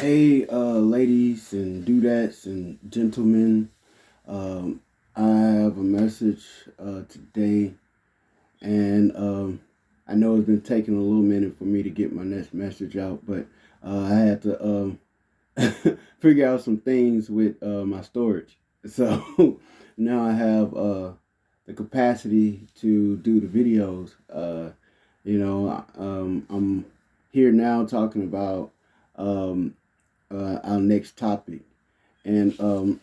Hey, ladies and dudettes and gentlemen. Um, I have a message today, and I know it's been taking a little minute for me to get my next message out, but I had to figure out some things with my storage. So now I have the capacity to do the videos. I'm here now talking about um, our next topic. And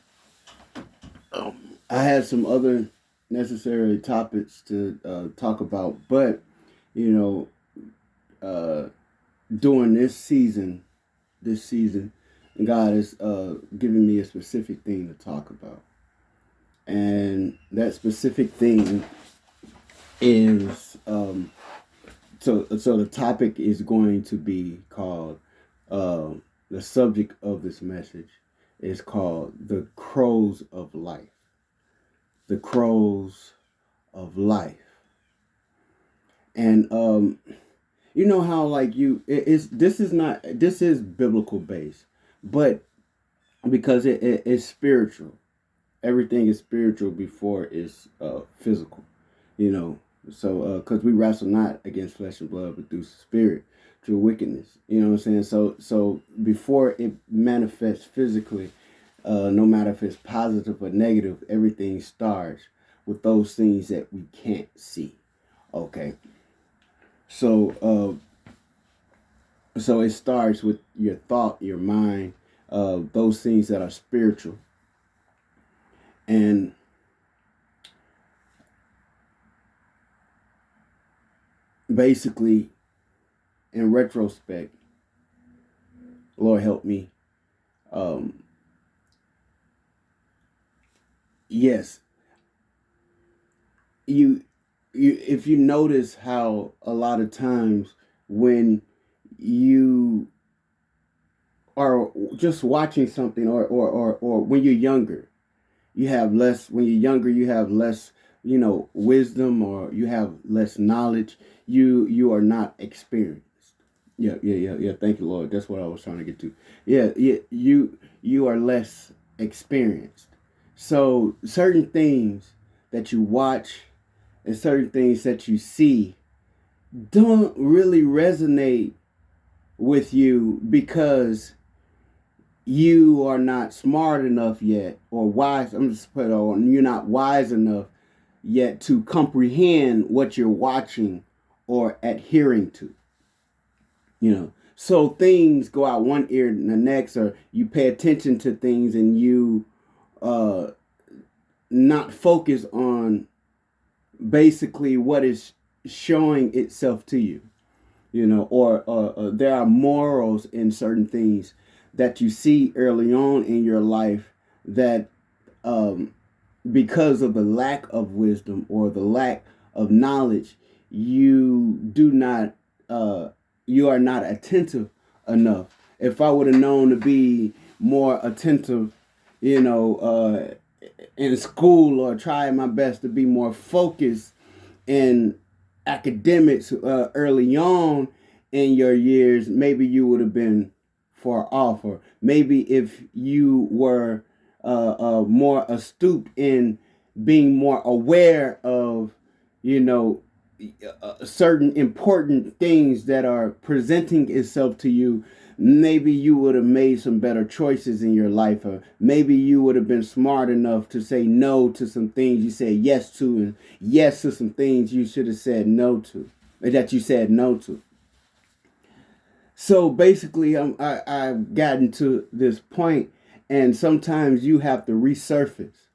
I had some other necessary topics to talk about, but you know, uh, during this season, God is giving me a specific thing to talk about, and that specific thing is so the topic is going to be called uh, the subject of this message is called the crows of life. The crows of life. And you know how like it's this is biblical based, but because it's spiritual. Everything is spiritual before it's physical, you know. So because we wrestle not against flesh and blood, but through spirit, through wickedness. You know what I'm saying? So before it manifests physically, no matter if it's positive or negative, everything starts with those things that we can't see. Okay. So so it starts with your thought, your mind, those things that are spiritual. And basically, in retrospect, Lord help me. Um, yes, you, if you notice how a lot of times when you are just watching something, or when you're younger, you have less. When you're younger, you have less, wisdom, or you have less knowledge. You are not experienced. Yeah. Thank you, Lord. That's what I was trying to get to. Yeah. You are less experienced. So certain things that you watch and certain things that you see don't really resonate with you because you are not smart enough yet or wise. I'm just put on. You're not wise enough yet to comprehend what you're watching or adhering to. So things go out one ear and the next, or you pay attention to things and you uh not focus on basically what is showing itself to you. Or there are morals in certain things that you see early on in your life that um because of the lack of wisdom or the lack of knowledge, you do not you are not attentive enough. If I would have known to be more attentive, you know, in school, or try my best to be more focused in academics early on in your years, maybe you would have been far off. Or maybe if you were more astute in being more aware of, you know, certain important things that are presenting itself to you, maybe you would have made some better choices in your life, or maybe you would have been smart enough to say no to some things you said yes to, and yes to some things you should have said no to, that you said no to. So basically, I've gotten to this point, and sometimes you have to resurface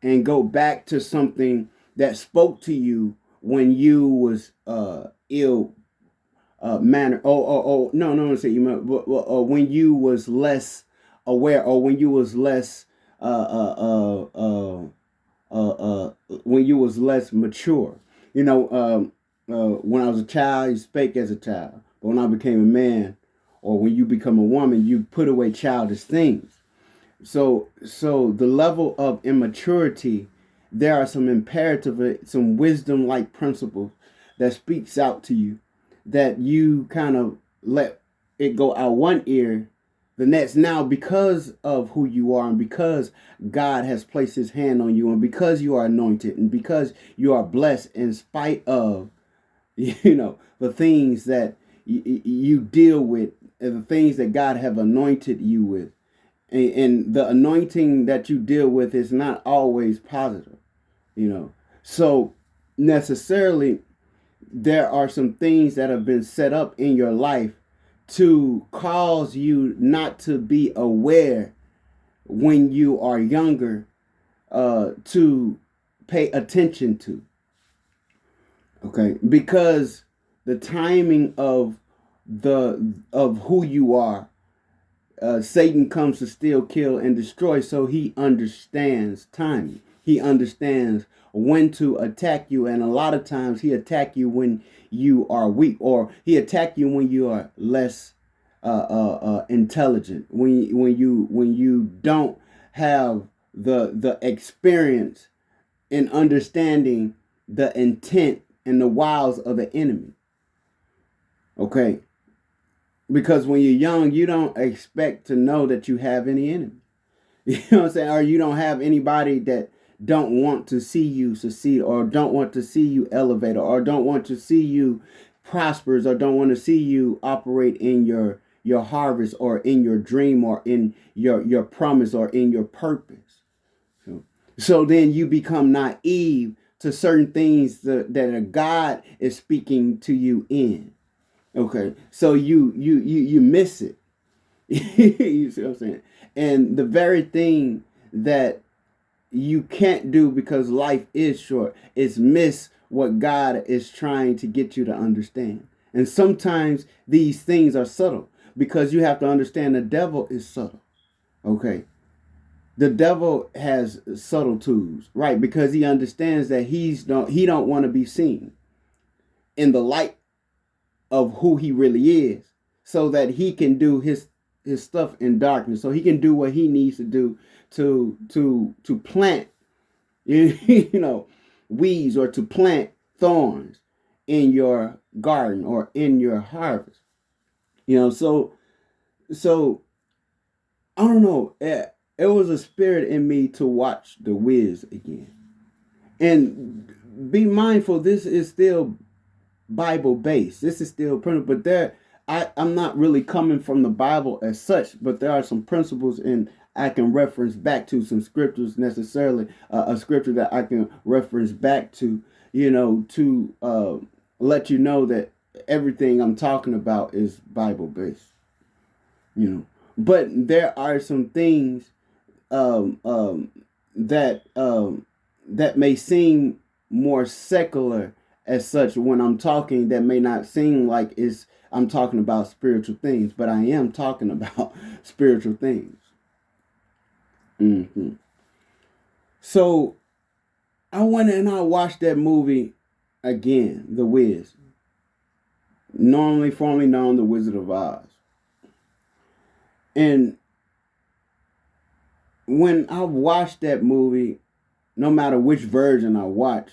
and go back to something that spoke to you when you was ill manner. No, say you meant, but when you was less aware, or when you was less when you was less mature. When I was a child, you spake as a child, but when I became a man, or when you become a woman, you put away childish things. So the level of immaturity, there are some imperative, some wisdom like principles that speaks out to you, that you kind of let it go out one ear the nets. Now, because of who you are, and because God has placed his hand on you, and because you are anointed, and because you are blessed in spite of, the things that you deal with, and the things that God have anointed you with, and the anointing that you deal with is not always positive, so necessarily there are some things that have been set up in your life to cause you not to be aware when you are younger, to pay attention to. Okay, because the timing of who you are, Satan comes to steal, kill, and destroy. So he understands timing. He understands when to attack you, and a lot of times he attack you when you are weak, or he attack you when you are less intelligent. When you don't have the experience in understanding the intent and the wiles of the enemy. Okay, because when you're young, you don't expect to know that you have any enemy. You know what I'm saying? Or you don't have anybody that don't want to see you succeed, or don't want to see you elevate, or don't want to see you prospers, or don't want to see you operate in your harvest, or in your dream, or in your promise, or in your purpose. So then you become naive to certain things that a God is speaking to you in. Okay, so you miss it. You see what I'm saying? And the very thing that you can't do because life is short is miss what God is trying to get you to understand. And sometimes these things are subtle, because you have to understand the devil is subtle. Okay. The devil has subtle tools, right? Because he understands that he don't want to be seen in the light of who he really is, so that he can do his stuff in darkness, so he can do what he needs to do to plant weeds, or to plant thorns in your garden, or in your harvest. So I don't know, it was a spirit in me to watch The Wiz again. And be mindful, this is still Bible based. This is still printed, but I'm not really coming from the Bible as such, but there are some principles, and I can reference back to some scriptures, necessarily a scripture that I can reference back to, to let you know that everything I'm talking about is Bible based. But there are some things um, um, that may seem more secular as such when I'm talking, that may not seem like I'm talking about spiritual things, but I am talking about spiritual things. hmm So I went and I watched that movie again, The Wiz, formerly known The Wizard of Oz. And when I watched that movie, no matter which version I watch,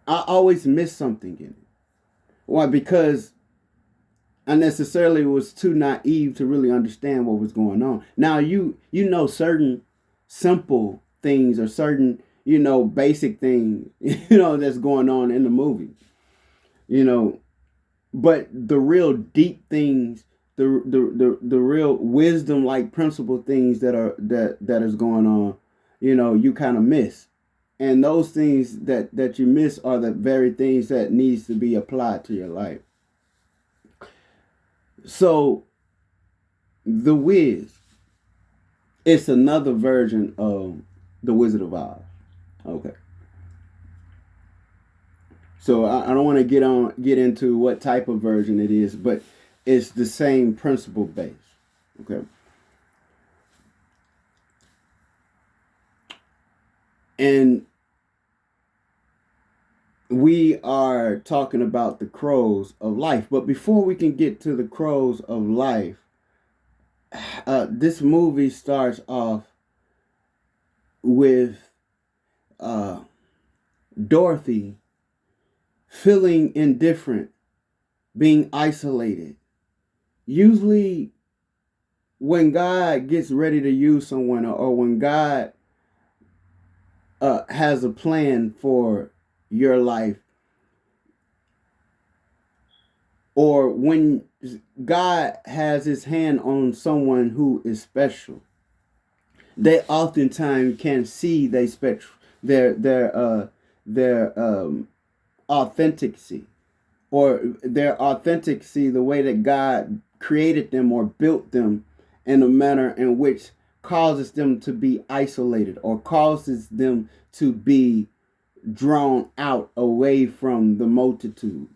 I always miss something in it. Why? Because I necessarily was too naive to really understand what was going on. Now you know certain simple things, or certain basic things that's going on in the movie. You know, but the real deep things, the real wisdom like principle things that is going on, you kind of miss. And those things that you miss are the very things that needs to be applied to your life. So The Wiz, it's another version of The Wizard of Oz. Okay. So I don't want to get into what type of version it is, but it's the same principle base. Okay. And we are talking about the crows of life. But before we can get to the crows of life, this movie starts off with uh, Dorothy feeling indifferent, being isolated. Usually, when God gets ready to use someone, or when God has a plan for your life, or when God has his hand on someone who is special, they oftentimes can see they spectrum their authenticity, or their authenticity, the way that God created them or built them, in a manner in which causes them to be isolated, or causes them to be drawn out away from the multitude.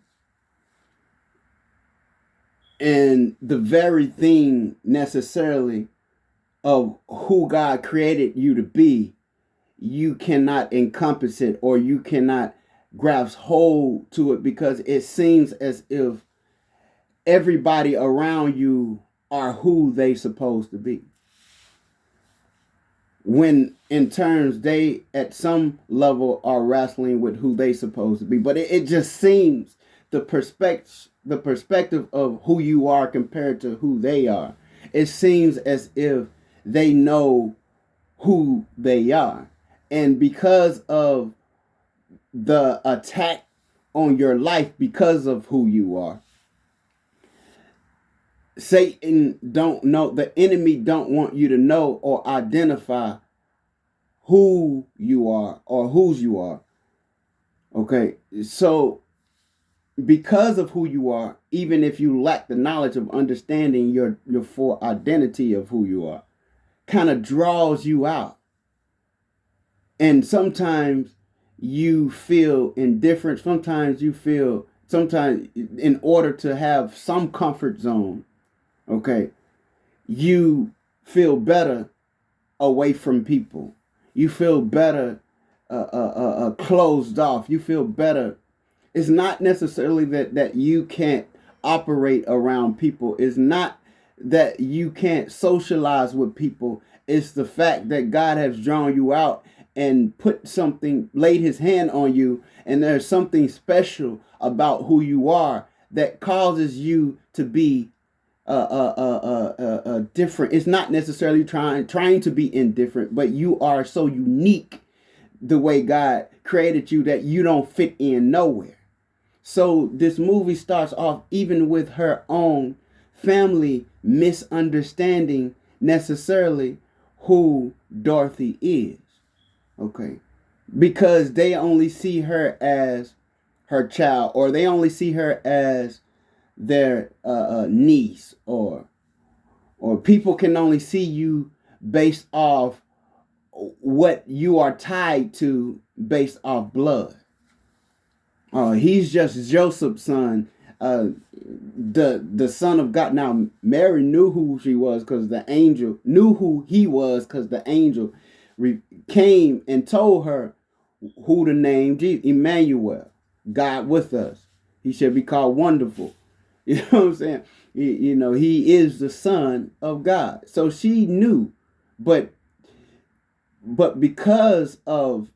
And the very thing necessarily of who God created you to be, you cannot encompass it, or you cannot grasp hold to it, because it seems as if everybody around you are who they supposed to be, when in terms they at some level are wrestling with who they supposed to be. But it just seems the perspective of who you are compared to who they are, it seems as if they know who they are. And because of the attack on your life, because of who you are, Satan don't know, the enemy don't want you to know or identify who you are or whose you are. Okay, so because of who you are, even if you lack the knowledge of understanding your full identity of who you are, kind of draws you out. And sometimes you feel indifferent. Sometimes in order to have some comfort zone, okay, you feel better away from people. You feel better closed off. You feel better. It's not necessarily that you can't operate around people. It's not that you can't socialize with people. It's the fact that God has drawn you out and laid his hand on you, and there's something special about who you are that causes you to be different. It's not necessarily trying to be indifferent, but you are so unique the way God created you that you don't fit in nowhere. So this movie starts off even with her own family misunderstanding necessarily who Dorothy is. Okay. Because they only see her as her child, or they only see her as their niece, or people can only see you based off what you are tied to, based off blood. He's just Joseph's son, the son of God. Now Mary knew who she was because the angel knew who he was, because the angel came and told her who the name Jesus, Emmanuel, God with us. He shall be called Wonderful. You know what I'm saying? He is the Son of God. So she knew, but because of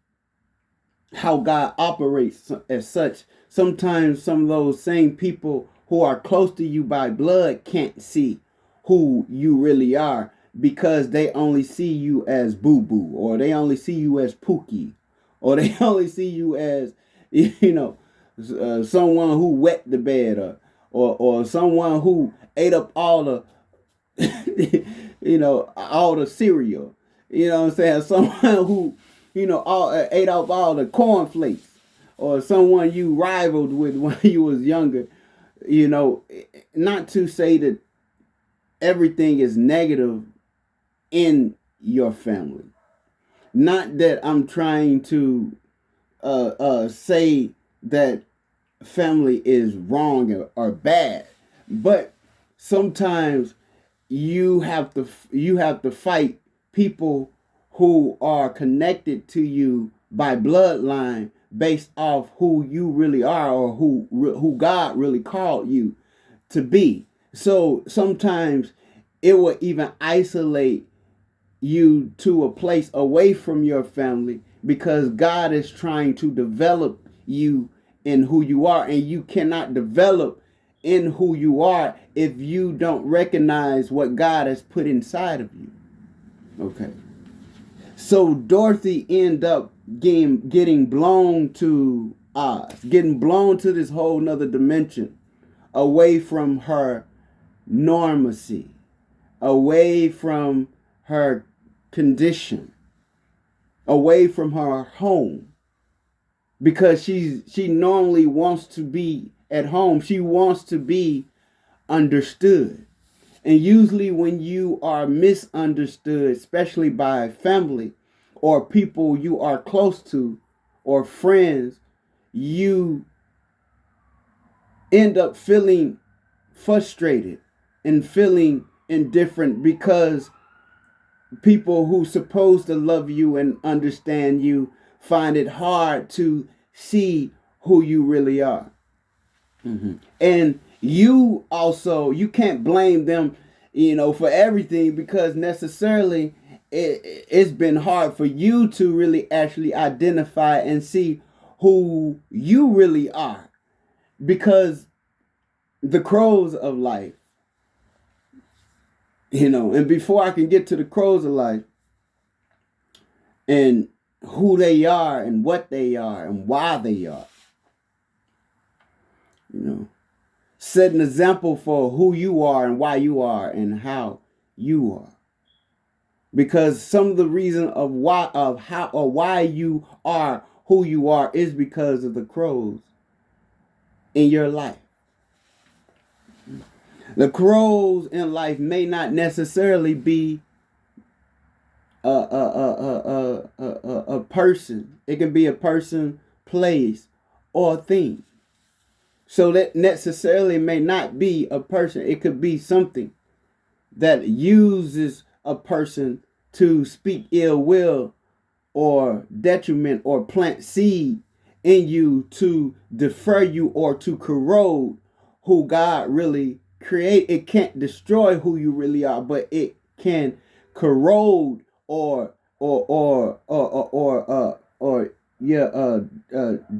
how God operates as such, sometimes some of those same people who are close to you by blood can't see who you really are, because they only see you as Boo Boo, or they only see you as Pookie, or they only see you as someone who wet the bed, or someone who ate up all the all the cereal. You know what I'm saying? Someone who ate up all the cornflakes, or someone you rivaled with when you was younger. Not to say that everything is negative in your family. Not that I'm trying to say that family is wrong or bad, but sometimes you have to fight people who are connected to you by bloodline, based off who you really are, or who God really called you to be. So sometimes it will even isolate you to a place away from your family, because God is trying to develop you in who you are, and you cannot develop in who you are if you don't recognize what God has put inside of you. Okay. So Dorothy end up getting blown to Oz, getting blown to this whole nother dimension, away from her normacy, away from her condition, away from her home, because she normally wants to be at home. She wants to be understood. And usually when you are misunderstood, especially by family or people you are close to or friends, you end up feeling frustrated and feeling indifferent because people who supposed to love you and understand you find it hard to see who you really are. Mm-hmm. And you can't blame them, for everything, because necessarily it's been hard for you to really actually identify and see who you really are, because the crows of life, and before I can get to the crows of life and who they are and what they are and why they are, set an example for who you are and why you are and how you are. Because some of the reason of why you are who you are is because of the crows in your life. The crows in life may not necessarily be a person. It can be a person, place, or thing. So that necessarily may not be a person. It could be something that uses a person to speak ill will or detriment or plant seed in you to defer you or to corrode who God really created. It can't destroy who you really are, but it can corrode or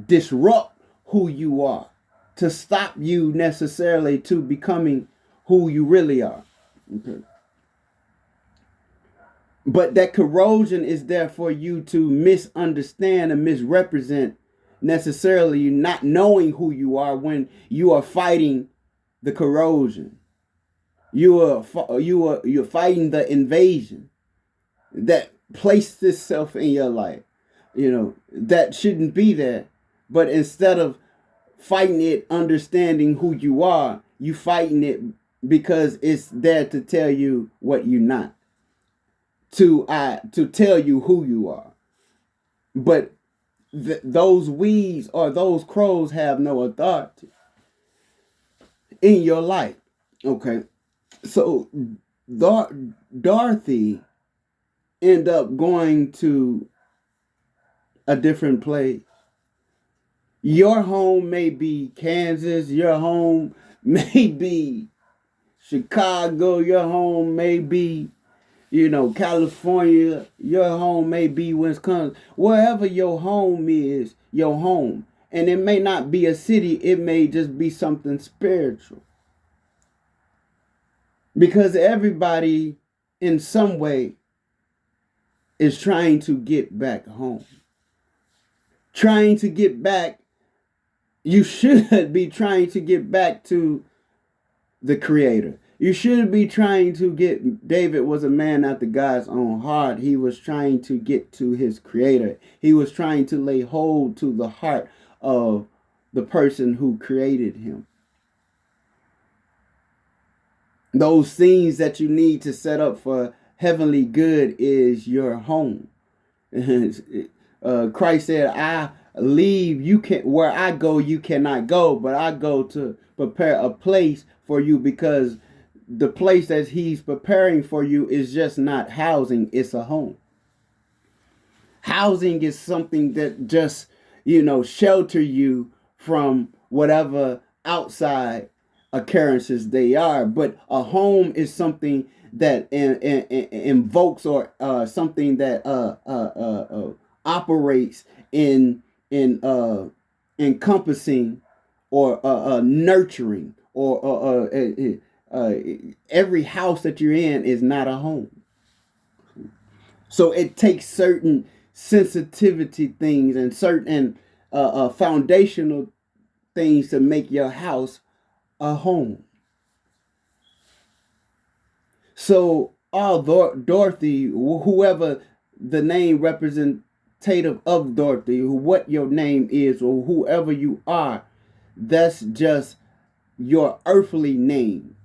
disrupt who you are, to stop you necessarily to becoming who you really are. Okay. But that corrosion is there for you to misunderstand and misrepresent, necessarily you not knowing who you are when you are fighting the corrosion. You're fighting the invasion that placed itself in your life. That shouldn't be there. But instead of fighting it, understanding who you are, you fighting it because it's there to tell you what you're not, to tell you who you are. But those weeds or those crows have no authority in your life. Okay, so Dorothy end up going to a different place. Your home may be Kansas, your home may be Chicago, your home may be, California, your home may be Wisconsin. Wherever your home is, your home. And it may not be a city, it may just be something spiritual. Because everybody in some way is trying to get back home. Trying to get back, you should be trying to get back to the Creator. You should be trying to get, David was a man after God's own heart. He was trying to get to his Creator. He was trying to lay hold to the heart of the person who created him. Those things that you need to set up for heavenly good is your home. Christ said, I leave, you can, where I go, you cannot go, but I go to prepare a place for you, because the place that he's preparing for you is just not housing, it's a home. Housing is something that just, shelter you from whatever outside occurrences they are. But a home is something that invokes or something that operates in encompassing or nurturing every house that you're in is not a home. So it takes certain sensitivity things and certain foundational things to make your house a home. So, Dorothy, whoever the name representative of Dorothy, what your name is, or whoever you are, that's just your earthly name.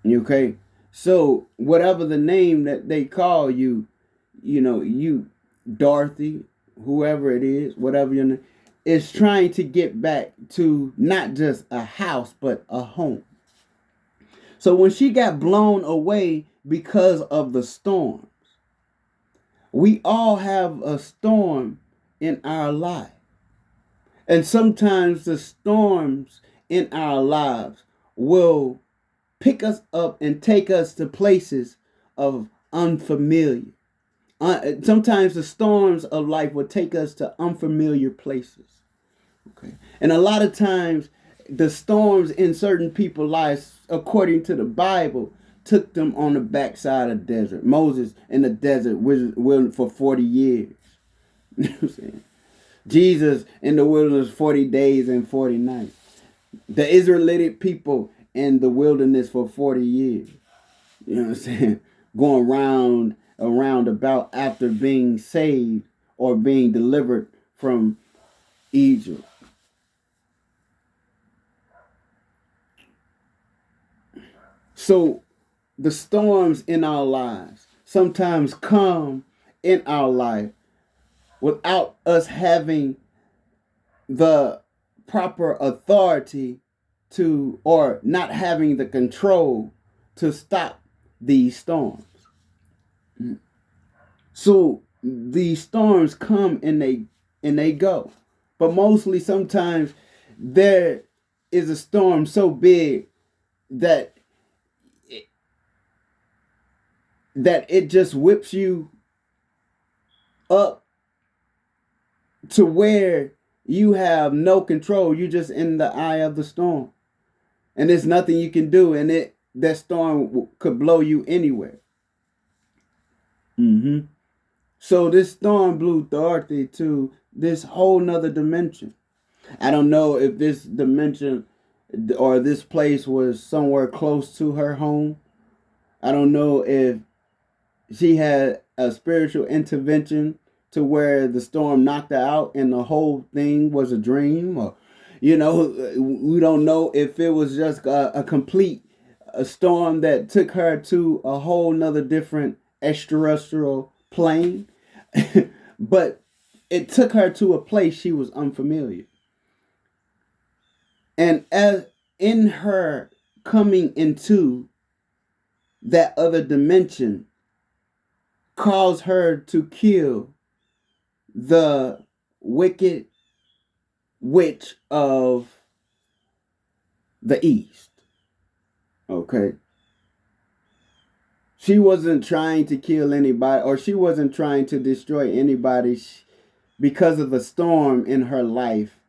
Okay? So, whatever the name that they call you, you Dorothy, whoever it is, whatever your name, is trying to get back to not just a house, but a home. So when she got blown away because of the storms, we all have a storm in our life. And sometimes the storms in our lives will pick us up and take us to places of unfamiliar. Sometimes the storms of life will take us to unfamiliar places. Okay. And a lot of times the storms in certain people's lives, according to the Bible, took them on the backside of the desert. Moses in the desert for 40 years. You know what I'm saying? Jesus in the wilderness 40 days and 40 nights. The Israelite people in the wilderness for 40 years. You know what I'm saying? Going around about after being saved or being delivered from Egypt. So the storms in our lives sometimes come in our life without us having the proper authority to, or not having the control to stop these storms. So these storms come and they go. But mostly sometimes there is a storm so big that it just whips you up to where you have no control. You're just in the eye of the storm. And there's nothing you can do. And that storm could blow you anywhere. Mm-hmm. So this storm blew Dorothy to this whole nother dimension. I don't know if this dimension or this place was somewhere close to her home. I don't know if she had a spiritual intervention to where the storm knocked her out and the whole thing was a dream, or we don't know if it was just a complete storm that took her to a whole nother different extraterrestrial plane. But it took her to a place she was unfamiliar. And as in her coming into that other dimension, caused her to kill the wicked witch of the East. Okay. She wasn't trying to kill anybody, or she wasn't trying to destroy anybody. Because of the storm in her life,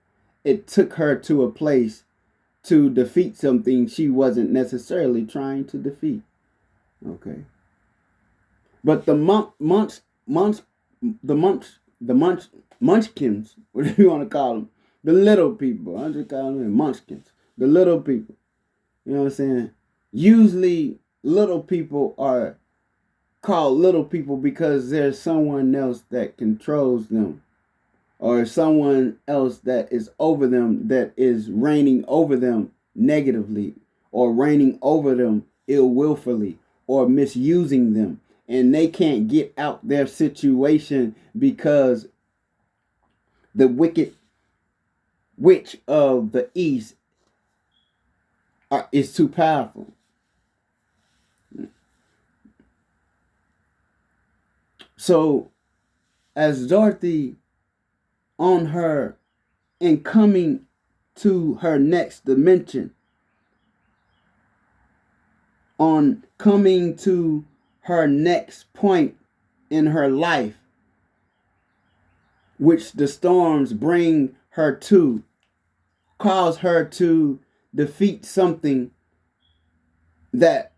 it took her to a place to defeat something she wasn't necessarily trying to defeat. Okay. But the munchkins, what do you want to call them? The little people. I just call them munchkins. The little people. You know what I'm saying? Usually little people are called little people because there's someone else that controls them, or someone else that is over them, that is reigning over them negatively, or reigning over them ill willfully, or misusing them. And they can't get out their situation because the wicked witch of the East is too powerful. So as Dorothy on her and coming to her next dimension, on coming to her next point in her life, which the storms bring her to, cause her to defeat something that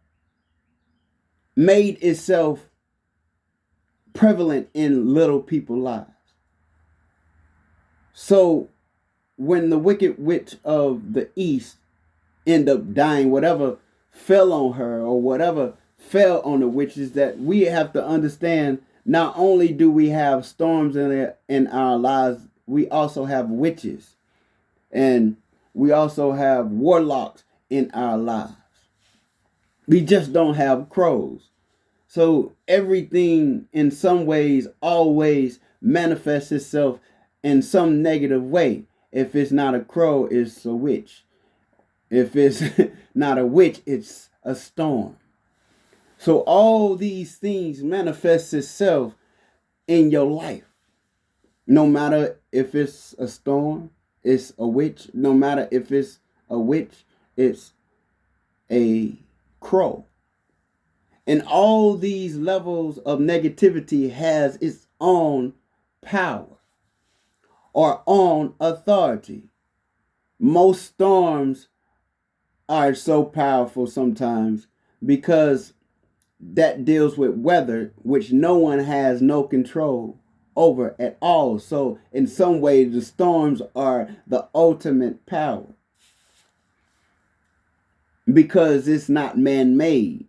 made itself prevalent in little people's lives. So when the wicked witch of the East end up dying, whatever fell on her or whatever fell on the witches, that we have to understand, not only do we have storms in our lives, we also have witches, and we also have warlocks in our lives. We just don't have crows. So everything in some ways always manifests itself in some negative way. If it's not a crow, it's a witch. If it's not a witch, it's a storm. So all these things manifest itself in your life. No matter if it's a storm, it's a witch. No matter if it's a witch, it's a crow. And all these levels of negativity has its own power or own authority. Most storms are so powerful sometimes because that deals with weather, which no one has no control over at all. So in some ways, the storms are the ultimate power because it's not man-made.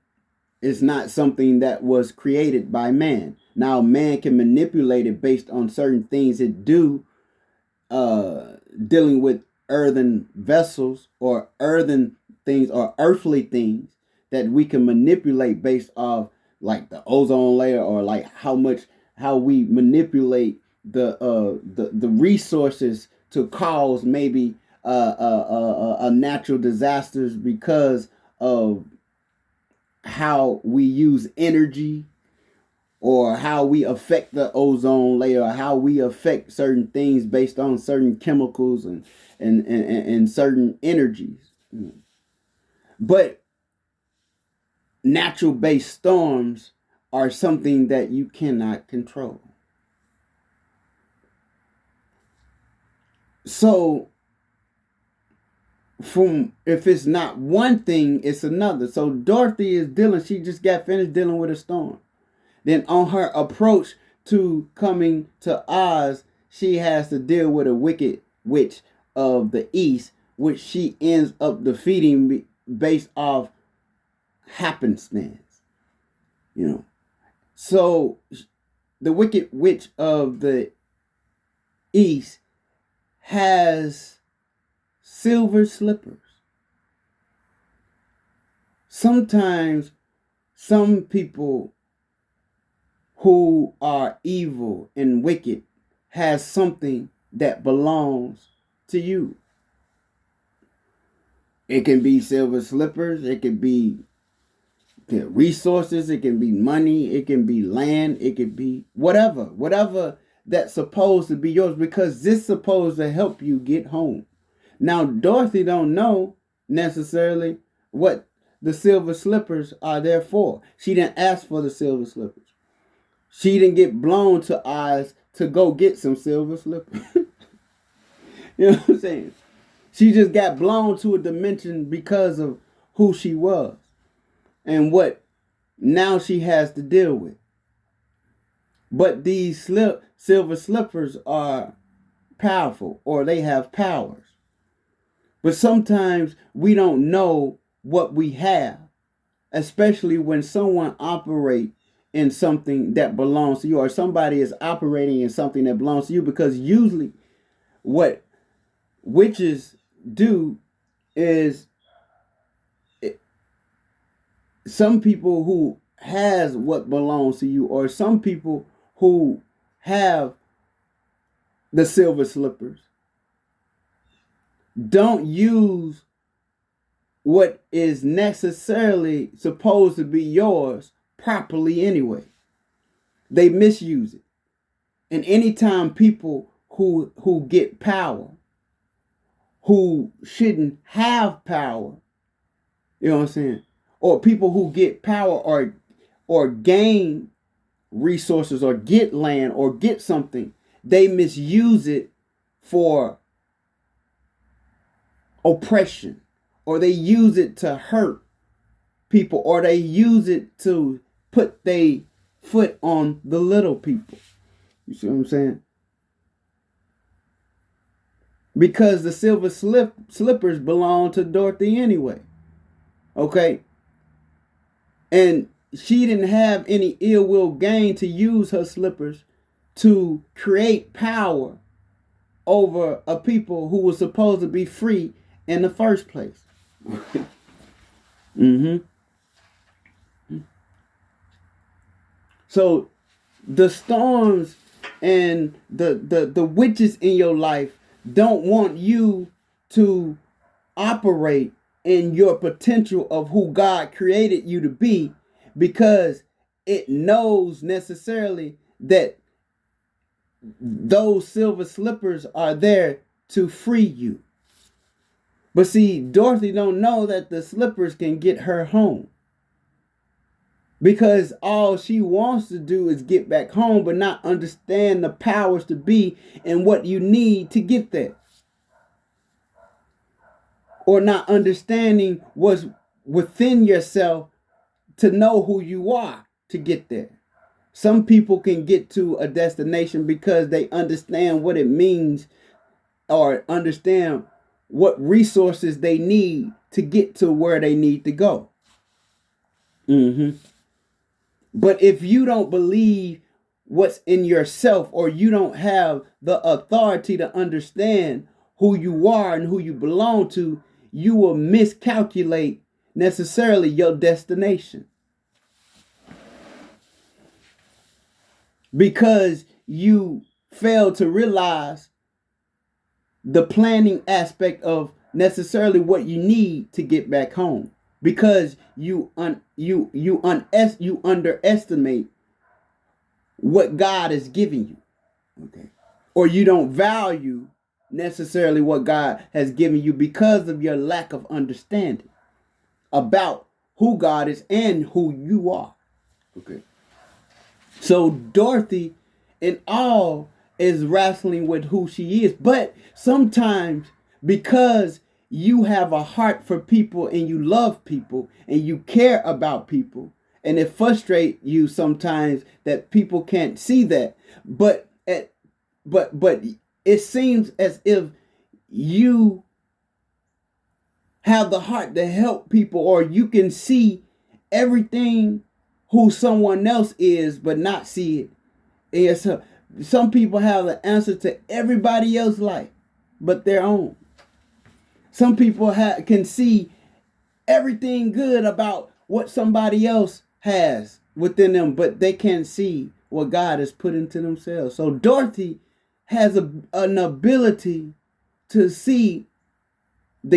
It's not something that was created by man. Now, man can manipulate it based on certain things it do, dealing with earthen vessels or earthen things or earthly things that we can manipulate based off like the ozone layer, or like how we manipulate the resources to cause maybe a natural disasters because of how we use energy, or how we affect the ozone layer, or how we affect certain things based on certain chemicals and certain energies. But natural based storms are something that you cannot control. So from if it's not one thing, it's another. So Dorothy is dealing, she just got finished dealing with a storm. Then on her approach to coming to Oz, she has to deal with a wicked witch of the East, which she ends up defeating based off happenstance. So the wicked witch of the East has silver slippers. Sometimes some people who are evil and wicked has something that belongs to you. It can be silver slippers, it can be resources, it can be money, it can be land, it can be whatever that's supposed to be yours, because this is supposed to help you get home. Now, Dorothy don't know necessarily what the silver slippers are there for. She didn't ask for the silver slippers. She didn't get blown to Oz to go get some silver slippers. You know what I'm saying? She just got blown to a dimension because of who she was and what now she has to deal with. But these silver slippers are powerful, or they have powers. But sometimes we don't know what we have, especially when someone operates in something that belongs to you, or somebody is operating in something that belongs to you, because usually what witches do is some people who has what belongs to you, or some people who have the silver slippers, don't use what is necessarily supposed to be yours properly anyway. They misuse it. And anytime people who get power, who shouldn't have power, you know what I'm saying? Or people who get power or gain resources or get land or get something, they misuse it for oppression or they use it to hurt people, or they use it to put their foot on the little people. You see what I'm saying? Because the silver slippers belong to Dorothy anyway. Okay? And she didn't have any ill will gain to use her slippers to create power over a people who were supposed to be free in the first place. Mm-hmm. So the storms and the witches in your life don't want you to operate in your potential of who God created you to be, because it knows necessarily that those silver slippers are there to free you. But see, Dorothy don't know that the slippers can get her home, because all she wants to do is get back home, but not understand the powers to be and what you need to get there, or not understanding what's within yourself to know who you are to get there. Some people can get to a destination because they understand what it means, or understand what resources they need to get to where they need to go. Mm-hmm. But if you don't believe what's in yourself, or you don't have the authority to understand who you are and who you belong to, you will miscalculate necessarily your destination. Because you fail to realize the planning aspect of necessarily what you need to get back home, because you underestimate what God is giving you. Okay. Or you don't value necessarily what God has given you because of your lack of understanding about who God is and who you are. Okay. So Dorothy in all is wrestling with who she is. But sometimes, because you have a heart for people and you love people and you care about people, and it frustrates you sometimes that people can't see that. But it seems as if you have the heart to help people, or you can see everything who someone else is but not see it. And so some people have the answer to everybody else's life but their own. Some people can see everything good about what somebody else has within them, but they can't see what God has put into themselves. So Dorothy has an ability to see